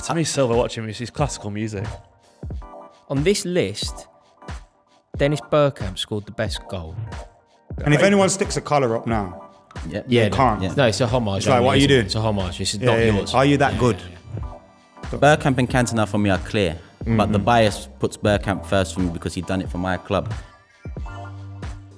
To me, Silva watching me, she's classical music. On this list, Dennis Bergkamp scored the best goal. And if anyone sticks a collar up now, Yeah, can't. no, it's a homage. It's like, what are you doing? It's a homage. It's not yours. Are you that good? Bergkamp and Cantona for me are clear, but the bias puts Bergkamp first for me because he's done it for my club.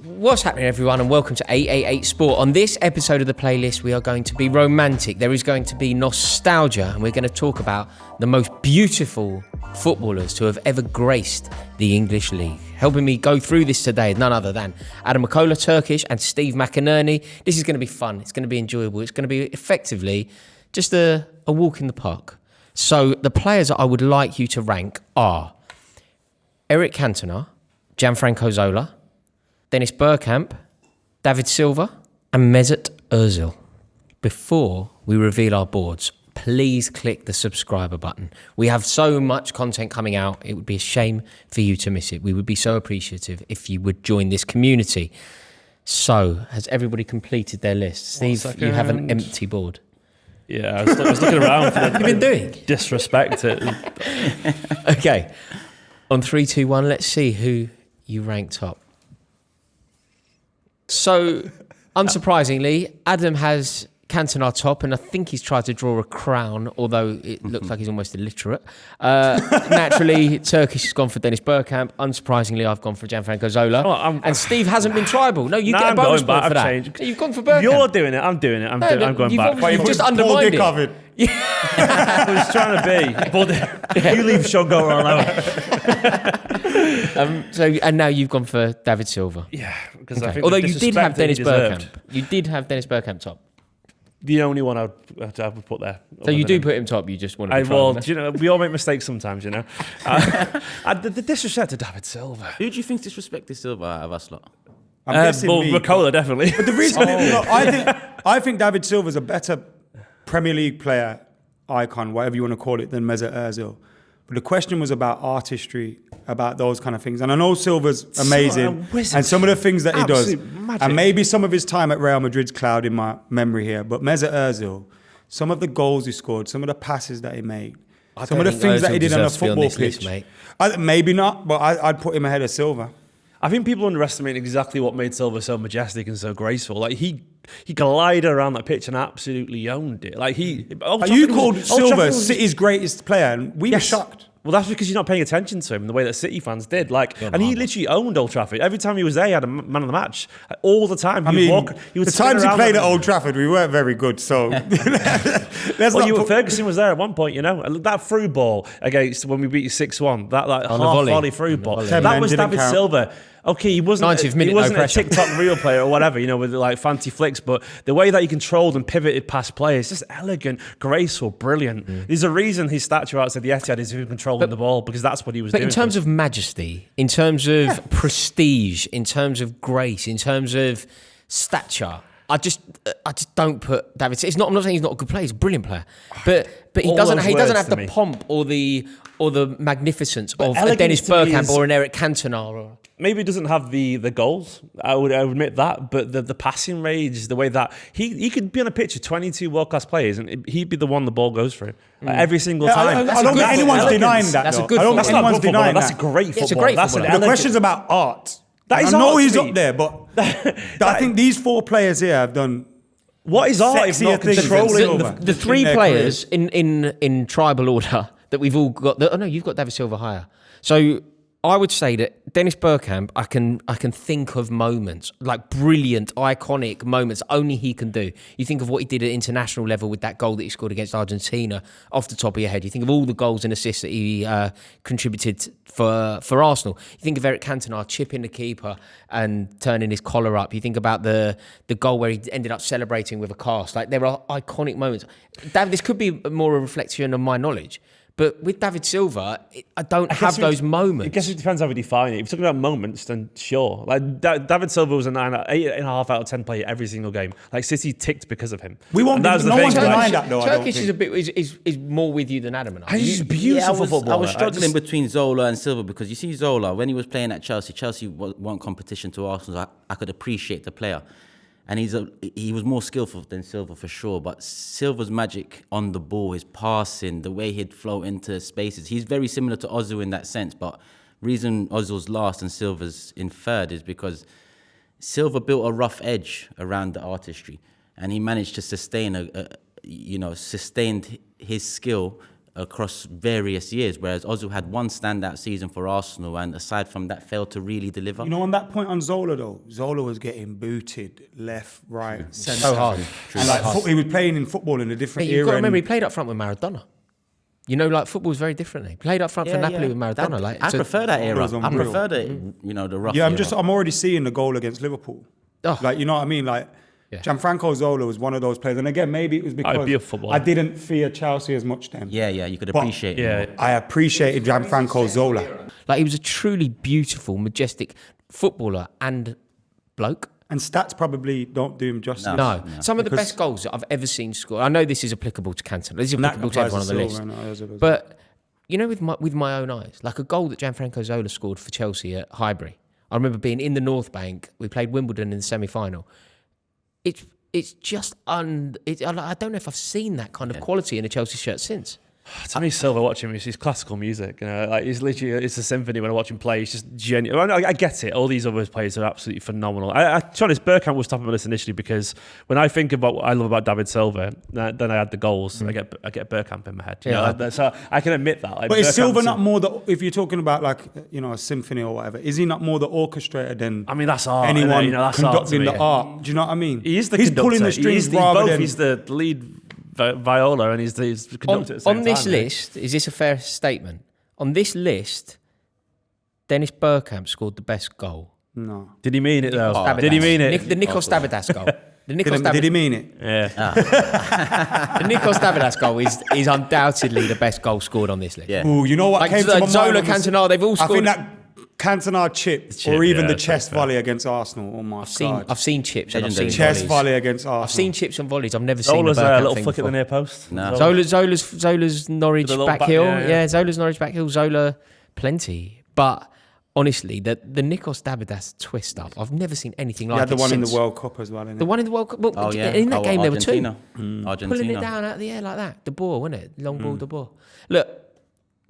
What's happening, everyone, and welcome to 888 Sport. On this episode of the playlist, we are going to be romantic. There is going to be nostalgia, and we're going to talk about the most beautiful footballers to have ever graced the English League. Helping me go through this today, none other than Adam McCullough, Turkish, and Steve McInerney. This is going to be fun. It's going to be enjoyable. It's going to be effectively just a walk in the park. So the players that I would like you to rank are Eric Cantona, Gianfranco Zola, Dennis Bergkamp, David Silva, and Mesut Ozil. Before we reveal our boards, please click the subscriber button. We have so much content coming out, it would be a shame for you to miss it. We would be so appreciative if you would join this community. So, has everybody completed their list? Steve, you have an empty board. Yeah, I was looking around for What have you been doing? disrespect it. Okay, on 3, 2, 1, let's see who you rank top. So, unsurprisingly, Adam has Cantona top, and I think he's tried to draw a crown, although it looks like he's almost illiterate. Naturally, Turkish has gone for Dennis Bergkamp. Unsurprisingly, I've gone for Gianfranco Zola. Oh, and Steve hasn't been tribal. No, you get a I'm bonus going back. point for I've that. changed. You've gone for Bergkamp. You're doing it. I'm doing it. I'm going back. You've just undermined it. Covered. I was trying to be. But you leave Shogo alone. And now you've gone for David Silva. Yeah, because Okay. I think Although the you did have disrespect Dennis that he Bergkamp. deserved. You did have Dennis Bergkamp top. The only one I would put there. So you do put him top. You just want to be Well, tribal. do you know, we all make mistakes sometimes, you know. The disrespect to David Silva. Who do you think disrespected Silva out of us lot? I'm guessing Well, me. Ricola, definitely. But the reason, I think David Silva's a better Premier League player, icon, whatever you want to call it, than Mesut Ozil. But the question was about artistry, about those kind of things. And I know Silva's amazing, and some of the things that he does, magic. and maybe some of his time at Real Madrid's clouding my memory here. But Mesut Ozil, some of the goals he scored, some of the passes that he made, some of the things that he did on a football pitch. Maybe not, but I'd put him ahead of Silva. I think people underestimate exactly what made Silva so majestic and so graceful. Like he glided around that pitch and absolutely owned it. Like you called Silva City's greatest player, and we were shocked. Well, that's because you're not paying attention to him the way that City fans did. And he literally owned Old Trafford. Every time he was there, he had a man of the match. All the time. He would the times he played at Old Trafford, we weren't very good. So, Ferguson was there at one point, you know. That through ball against when we beat you 6-1, that half volley through ball. That was David Silva. Okay, he wasn't 90th minute, he wasn't no a TikTok real player or whatever, you know, with like fancy flicks, but the way that he controlled and pivoted past players, just elegant, graceful, brilliant. There's a reason his statue outside the Etihad is him controlling the ball, because that's what he was doing. But in terms of majesty, in terms of prestige, in terms of grace, in terms of stature, I just don't put David. It's not. I'm not saying he's not a good player. He's a brilliant player, but he doesn't have the pomp or the magnificence of a Dennis Bergkamp or an Eric Cantona. Maybe he doesn't have the goals. I would admit that, but the passing range, the way that he could be on a pitch of 22 world class players, and he'd be the one the ball goes through every single time. I don't think anyone's denying that. That's a though. good I don't football. think anyone's denying That's that. a great football. It's a great football. The question's about art. That is I know art he's to me. up there, but I think these four players here have done. What is art if not controlling The three players in tribal order that we've all got. You've got David Silva higher. So I would say that Dennis Bergkamp, I can think of moments, like brilliant, iconic moments only he can do. You think of what he did at international level with that goal that he scored against Argentina off the top of your head. You think of all the goals and assists that he contributed for Arsenal. You think of Eric Cantona chipping the keeper and turning his collar up. You think about the goal where he ended up celebrating with a cast. Like, there are iconic moments. This could be more a reflection of my knowledge. But with David Silva, I don't have those moments. I guess it depends how we define it. If you're talking about moments, then sure. Like David Silva was a 8.5 out of 10 player every single game. Like City ticked because of him. We won't. No one's denying that, though. Turkish is more with you than Adam and I. He's beautiful footballer. I was struggling between Zola and Silva because you see Zola when he was playing at Chelsea. Chelsea weren't competition to Arsenal. So I could appreciate the player. And he was more skillful than Silva for sure. But Silva's magic on the ball, his passing, the way he'd float into spaces, he's very similar to Ozil in that sense. But reason Ozil's last and Silva's in third is because Silva built a rough edge around the artistry, and he managed to sustain sustained his skill across various years, whereas Ozil had one standout season for Arsenal, and aside from that, failed to really deliver. You know, on that point on Zola though, Zola was getting booted left, right, centre. So hard. And he was playing in football in a different But era. you've got to remember, he and played up front with Maradona. You know, like football's very different. He played up front for Napoli with Maradona. I prefer that era. was I unreal. prefer the rough yeah, era. I'm already seeing the goal against Liverpool. Oh. Like, you know what I mean? Like, Yeah. Gianfranco Zola was one of those players. And again, maybe it was because be a footballer. I didn't fear Chelsea as much then. Yeah, you could But- appreciate it. Yeah. more. I appreciated Gianfranco Zola. Like, he was a truly beautiful, majestic footballer and bloke. And stats probably don't do him justice. No. Some of the Because- best goals that I've ever seen scored. I know this is applicable to Cantona. This is And that applicable to applies everyone on to the Silva list. and Ozil as well. But, you know, with my own eyes, like a goal that Gianfranco Zola scored for Chelsea at Highbury. I remember being in the North Bank. We played Wimbledon in the semi-final. It's just I don't know if I've seen that kind of quality in a Chelsea shirt since. To me, Silva watching him, it's classical music. You know, like he's literally, it's a symphony when I watch him play. He's just genuine. I get it. All these other players are absolutely phenomenal. To be honest, Bergkamp was top of my list initially because when I think about what I love about David Silva, then I add the goals. I get Bergkamp in my head. You know, so I can admit that. Like, But is Bergkamp's Silva not more the, if you're talking about like, you know, a symphony or whatever, is he not more the orchestrator than I mean, that's art. anyone You know, that's art to conducting me. the art? Do you know what I mean? He is the He's conductor. pulling the strings he's rather both. than... He's the lead viola and he's the conductor at the same On this time, list, is this a fair statement? On this list, Dennis Bergkamp scored the best goal. No. Did he mean it though? Stabidas. Did he mean it? The Nikos Stabidas goal. The Nikos Did he mean it? Yeah. The Nikos Stabidas goal is undoubtedly the best goal scored on this list. Yeah. Ooh, you know what Like came to my Zola, mind? was- Cantona, they've all I scored. think that Cantona chip, chip, or even yeah, the that's chest fair. volley against Arsenal. Oh my God. I've seen chips and I've seen Legendary. chest volleys. volley against Arsenal. I've seen chips and volleys. I've never seen Zola's a a Bergkamp little thing flick at the before. near post. No. Zola's Norwich The little back back- heel. yeah, Yeah, yeah. Zola's Norwich back heel. Zola, plenty. But honestly, the Nikos Stabidas twist up, I've never seen anything He like had the it one in the since. World Cup as well, innit? The one in the World Cup. Well, Oh, yeah. in that game, there were two. Argentina. Pulling it Argentina. down out of the air like that. The ball, wasn't it? Long ball, the ball. Look,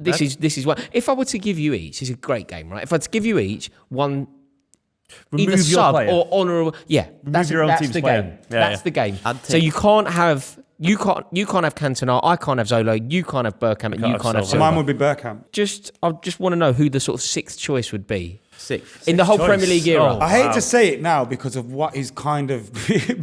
this is what. If I were to give you each, it's a great game, right? If I were to give you each one, Remove either your sub player. or honourable, that's your own that's team's the player. game. Yeah, That's yeah. the game. I'd So take- you can't have Cantona, I can't have Zola, you can't have Bergkamp, and you have can't have Silva. Mine Silva. would be Bergkamp. I just want to know who the sort of sixth choice would be Sixth. in the whole choice. Premier League era. Oh. I hate Wow. to say it now because of what he's kind of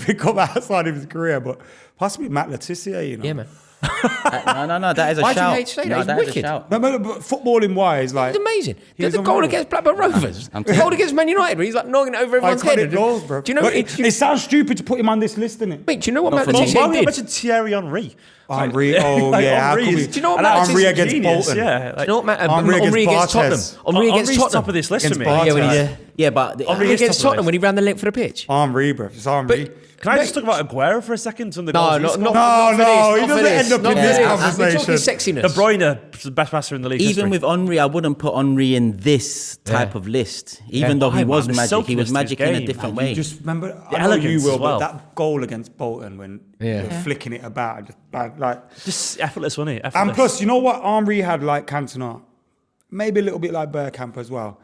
become outside of his career, but possibly Matt Letizia, you know. Yeah, man. No, that is a Why do you shout. hate to say that? No, He's that is a wicked. shout. But footballing wise, like It's amazing. was The goal unreal. against Blackburn Rovers. The goal against Man United, where he's like knocking it over everyone's head. iconic goals, bro. Do you know? But it sounds stupid to put him on this list, innit? Wait, do you know what Not Matt for me. Why Letizia would you did? mention Thierry Henry? Henry, oh Like, yeah, how Henry could is- we? Do you know what and Matt Henry Letizia- against genius, Bolton. Yeah, Do like, you know what Matt? Henry Henry against against Tottenham. Bartes. Henry against Henry's Tottenham. top of this list for Against me. Bartes. Yeah, when he Yeah. did. Yeah, but Henry is against top of Tottenham the when he ran the length for the pitch. Henry, bro. It's Henry. Can I just talk about Aguero for a second? Some of the No, goals he not scored? No, for no, this, he not for doesn't this, end up not in for this this. conversation. We're talking De sexiness. Bruyne, the best passer in the league. even history. with Henry, I wouldn't put Henry in this type of list. Even though Why, he man? was The magic, he was silkiness to magic his in a game. different You way. just remember, The I know you elegance will, as well. but that goal against Bolton when Yeah. they were flicking it about, just bang, like. just effortless, wasn't he? And Effortless. plus, you know what Henry had like Cantona, maybe a little bit like Bergkamp as well,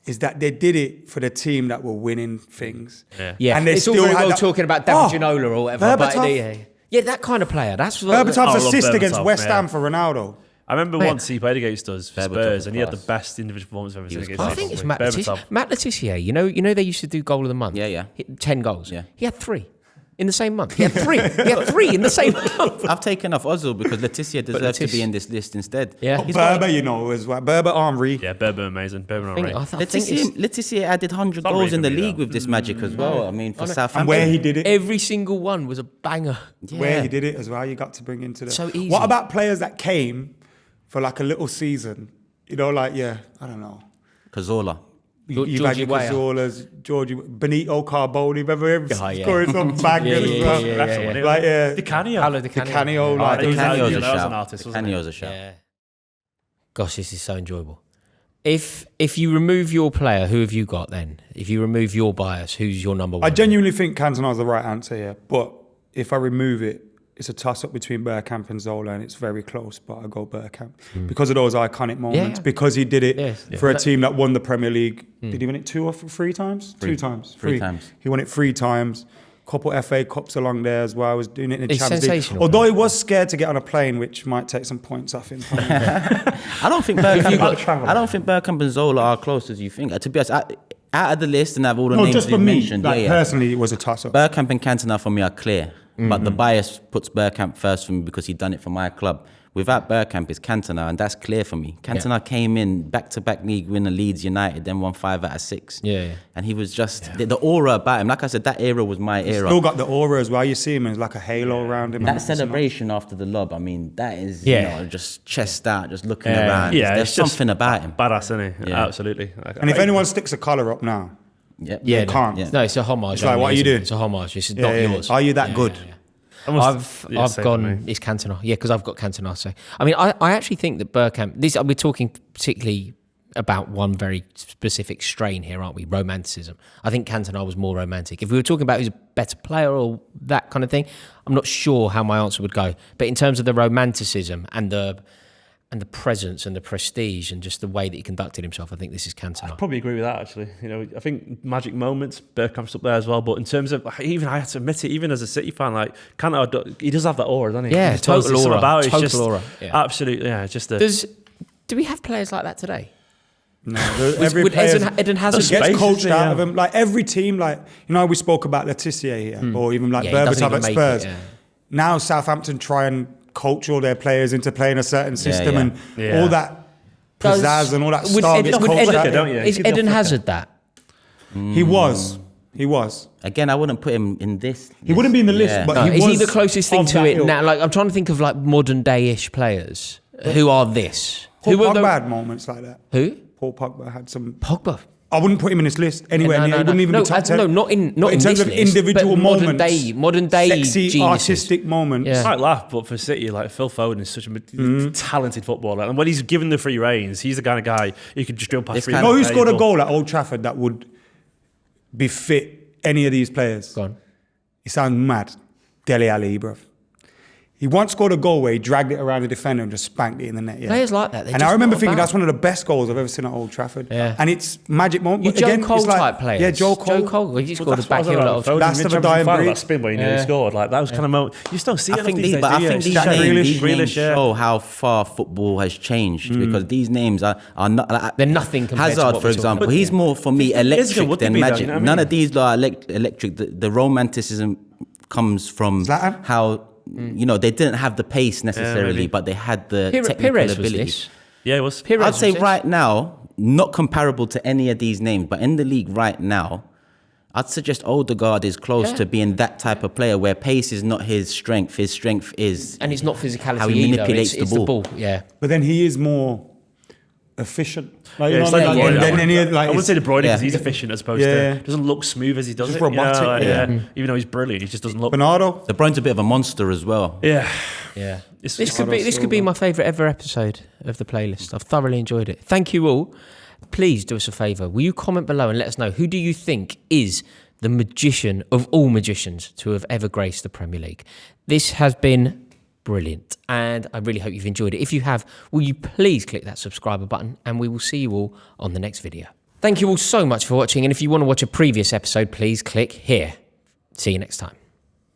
is that they did it for the team that were winning things. Yeah, And they it's all still very had well that- talking about David Oh, Ginola or whatever, but Berbatov. yeah, that kind of player. That's what. Berbatov's Oh, I love assist against Berbatov, West Ham yeah. for Ronaldo. I remember Man. once he played against us for Berbatov Spurs, was and he had the class. best individual performance I've ever seen was against class. I us. think it's Matt Berbatov. Letizia. Matt Letizia, you know they used to do goal of the month. Yeah. 10 goals. Yeah. He had 3 in the same month. He had 3. He had 3 in the same month. I've taken off Ozil because Letizia deserves to be in this list instead. Yeah. But Berber, you know, as well. Berber, Henry. Yeah, Berber amazing. Berber Henry. I think it's Letizia added 100 not goals really in the for me, league though. with this magic as well. I mean, for Southampton. And where he did it. every single one was a banger. Where he did it as well, you got to bring into the. So easy. What about players that came for like a little season? You know, like, yeah, I don't know. Cazorla. You've had your Weah. Cazorlas, Benito Carboni, remember him Oh, yeah. scoring some bangers as well? That's the one, isn't Like, it? yeah. Di Canio. Paolo Di Di Canio. Canio, like, Di Canio. Canio's a that was an shout. artist, wasn't he? Canio's a shout. Yeah. Gosh, this is so enjoyable. If you remove your player, who have you got then? If you remove your bias, who's your number one? I genuinely think Cantona is the right answer here, but if I remove it, it's a toss-up between Bergkamp and Zola, and it's very close, but I go Bergkamp. Because of those iconic moments, because he did it for a team that won the Premier League. Did he win it 2 or 3 times? 2 times. Three times. He won it 3 times. Couple FA Cups along there as well. I was doing it in the It's Champions League. sensational. Although he was scared to get on a plane, which might take some points off him. I don't think Bergkamp and Zola are close as you think. To be honest, out of the list and have all the No, names just you for me. mentioned, Like, personally, it was a toss-up. Bergkamp and Cantona for me are clear, but the bias puts Bergkamp first for me because he done it for my club. Without Bergkamp, it's Cantona, and that's clear for me. Cantona came in back-to-back league winner, Leeds United, then won 5 out of 6. And he was just the aura about him. Like I said, that era was my era. Still got the aura as well. You see him, and it's like a halo around him. That celebration after the lob, I mean, that is just chest out, just looking around. Yeah, There's it's just something about him. Badass, isn't he? Yeah. Absolutely. And if anyone sticks a collar up now, Yeah, can't. no. No, it's a homage. It's like, what are you isn't it? doing? It's a homage. It's not yours. Are you that good? I've same for gone. me. It's Cantona. Yeah, because I've got Cantona. So I mean, I actually think that Bergkamp. We're talking particularly about one very specific strain here, aren't we? Romanticism. I think Cantona was more romantic. If we were talking about who's a better player or that kind of thing, I'm not sure how my answer would go. But in terms of the romanticism and the presence and the prestige and just the way that he conducted himself, I think this is Cantona. Probably agree with that, actually. You know, I think magic moments, Bergkamp's up there as well. But in terms of, even I had to admit it, even as a City fan, like Cantona, he does have that aura, doesn't he? Yeah, He does. total It's something aura. about it. It's Total just, aura. Yeah. Absolutely, yeah. Just Do we have players like that today? No, every Would player Eden Hazard gets space, coached isn't it? out of him. Like every team, like we spoke about Letitia here, or even like Yeah, he doesn't Berbatov even at make Spurs. it, yeah. Now Southampton try and coach all their players into playing a certain system, and Yeah. all that pizzazz and all that Would stuff gets coached out. Eden- don't you? Is You see the Eden flicker. Hazard that? He was. Again, I wouldn't put him in this. He wouldn't be in the list, but No, he is was he the closest thing of to that it ilk. now? Like I'm trying to think of like modern day-ish players who are this. Paul Who are Pogba had moments like that. Who? Paul Pogba had some. Pogba. I wouldn't put him in this list anywhere near. He wouldn't even be top 10. No, not in But in terms this of list, individual but moments, modern day sexy, geniuses. artistic moments. Yeah. I might laugh, but for City, like Phil Foden is such a talented footballer, and when he's given the free reins, he's the kind of guy you could just drill past. This Three kind Know of who scored a people. goal at Old Trafford that would befit any of these players? Go on. He sounds mad. Dele Alli, bruv. He once scored a goal where he dragged it around the defender and just spanked it in the net. Yeah. Players like that. And I remember thinking that's one of the best goals I've ever seen at Old Trafford. Yeah. And it's magic moment. You But Joe again, Cole it's like, type players. Yeah, Joe Cole. Joe Cole. He scored a That's what I back was heel about at Old Foden. Last Mid- of a dying final, breed. that spin where he nearly scored. Like that was kind of moment. You just don't see it. I think these days, but do I you? think It's these Jack names, Grealish, these names Grealish, yeah. show how far football has changed because these names are not. Like, They're nothing compared to Hazard, what for we're talking example, about. he's more for me 50 years ago, electric would they than be though, magic. you know what I None mean? of these are electric. The romanticism comes from Zlatan? how they didn't have the pace necessarily, maybe. but they had the Pires technical was ability. this. Yeah, it was. Pires I'd say was this. right now, not comparable to any of these names, but in the league right now, I'd suggest Odegaard is close to being that type of player where pace is not his strength. His strength is And it's not physicality how he either. manipulates It's the the ball. ball. Yeah. But then he is more efficient. Like, Yeah, you it's know what I like mean? De Bruyne. Than any other, I like, wouldn't say De Bruyne because yeah. he's efficient as opposed Yeah. to doesn't look smooth as he does Just it. robotic, like, yeah. Even though he's brilliant, he just doesn't look. Bernardo. De Bruyne's a bit of a monster as well. Yeah, Yeah. It's- This could be my favourite ever episode of the playlist. I've thoroughly enjoyed it. Thank you all. Please do us a favour. Will you comment below and let us know who do you think is the magician of all magicians to have ever graced the Premier League? This has been brilliant and I really hope you've enjoyed it. If you have, will you please click that subscriber button and we will see you all on the next video. Thank you all so much for watching, and if you want to watch a previous episode, please click here. See you next time.